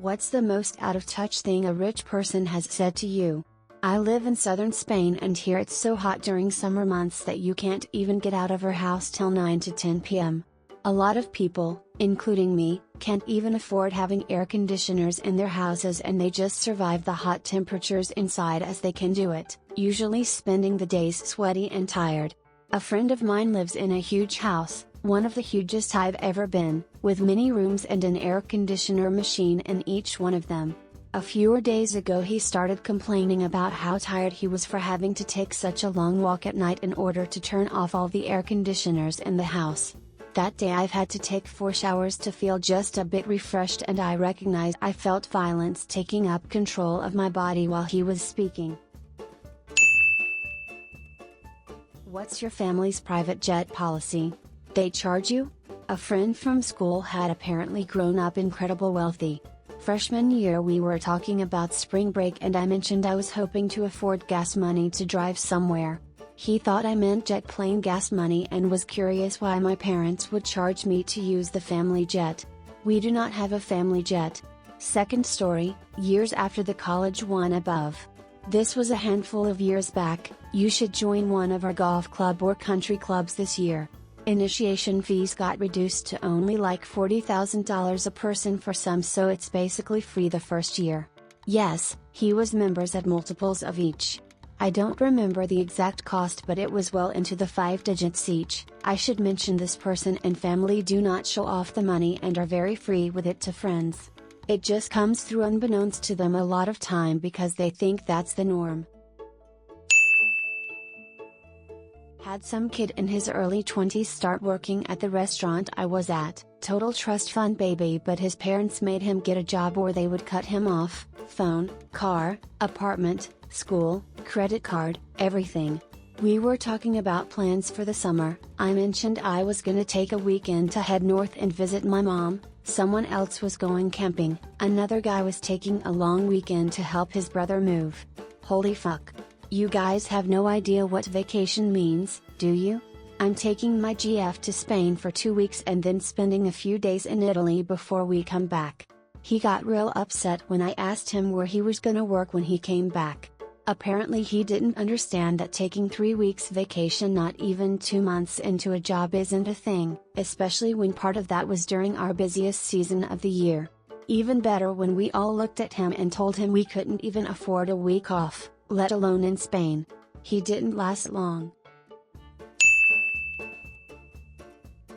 What's the most out-of-touch thing a rich person has said to you? I live in southern Spain and here it's so hot during summer months that you can't even get out of your house till 9 to 10 p.m. A lot of people, including me, can't even afford having air conditioners in their houses and they just survive the hot temperatures inside as they can do it, usually spending the days sweaty and tired. A friend of mine lives in a huge house, one of the hugest I've ever been, with many rooms and an air conditioner machine in each one of them. A few days ago he started complaining about how tired he was for having to take such a long walk at night in order to turn off all the air conditioners in the house. That day I've had to take 4 showers to feel just a bit refreshed and I recognize I felt violence taking up control of my body while he was speaking. What's your family's private jet policy? They charge you? A friend from school had apparently grown up incredibly wealthy. Freshman year we were talking about spring break and I mentioned I was hoping to afford gas money to drive somewhere. He thought I meant jet plane gas money and was curious why my parents would charge me to use the family jet. We do not have a family jet. Second story, years after the college one above. This was a handful of years back. You should join one of our golf club or country clubs this year. Initiation fees got reduced to only like $40,000 a person for some, so it's basically free the first year. Yes, he was members at multiples of each. I don't remember the exact cost but it was well into the 5 digits each. I should mention this person and family do not show off the money and are very free with it to friends. It just comes through unbeknownst to them a lot of time because they think that's the norm. Had some kid in his early 20s start working at the restaurant I was at, total trust fund baby, but his parents made him get a job or they would cut him off, phone, car, apartment, school, credit card, everything. We were talking about plans for the summer. I mentioned I was gonna take a weekend to head north and visit my mom, someone else was going camping, another guy was taking a long weekend to help his brother move. Holy fuck. You guys have no idea what vacation means, do you? I'm taking my GF to Spain for 2 weeks and then spending a few days in Italy before we come back. He got real upset when I asked him where he was gonna work when he came back. Apparently he didn't understand that taking 3 weeks vacation not even 2 months into a job isn't a thing, especially when part of that was during our busiest season of the year. Even better when we all looked at him and told him we couldn't even afford a week off, let alone in Spain. He didn't last long.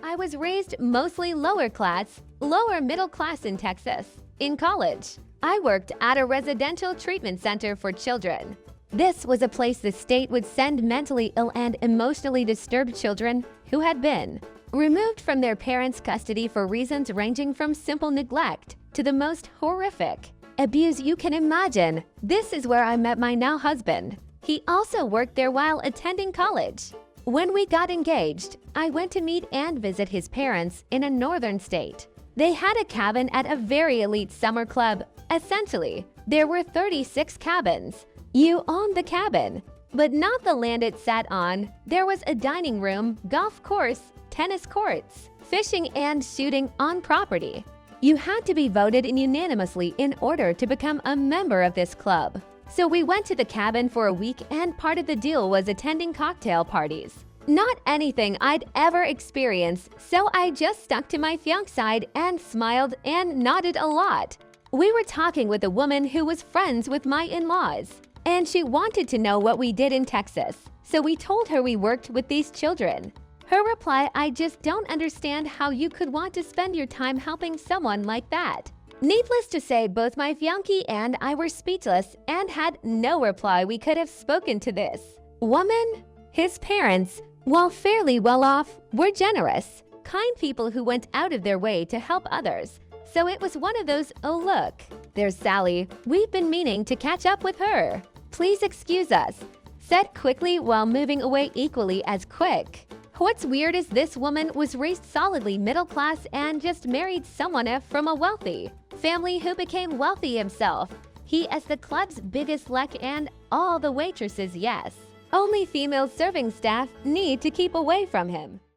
I was raised mostly lower middle class in Texas. In college, I worked at a residential treatment center for children. This was a place the state would send mentally ill and emotionally disturbed children who had been removed from their parents' custody for reasons ranging from simple neglect to the most horrific abuse you can imagine. This is where I met my now husband. He also worked there while attending college. When we got engaged, I went to meet and visit his parents in a northern state. They had a cabin at a very elite summer club. Essentially, there were 36 cabins. You owned the cabin, but not the land it sat on. There was a dining room, golf course, tennis courts, fishing and shooting on property. You had to be voted in unanimously in order to become a member of this club. So we went to the cabin for a week and part of the deal was attending cocktail parties. Not anything I'd ever experienced, so I just stuck to my fiancé and smiled and nodded a lot. We were talking with a woman who was friends with my in-laws, and she wanted to know what we did in Texas, so we told her we worked with these children. Her reply, I just don't understand how you could want to spend your time helping someone like that. Needless to say, both my fiancé and I were speechless and had no reply we could have spoken to this woman. His parents, while fairly well off, were generous, kind people who went out of their way to help others. So it was one of those, oh look, there's Sally, we've been meaning to catch up with her. Please excuse us, said quickly while moving away equally as quick. What's weird is this woman was raised solidly middle class and just married someone from a wealthy family who became wealthy himself. He as the club's biggest luck and all the waitresses, yes. Only female serving staff need to keep away from him.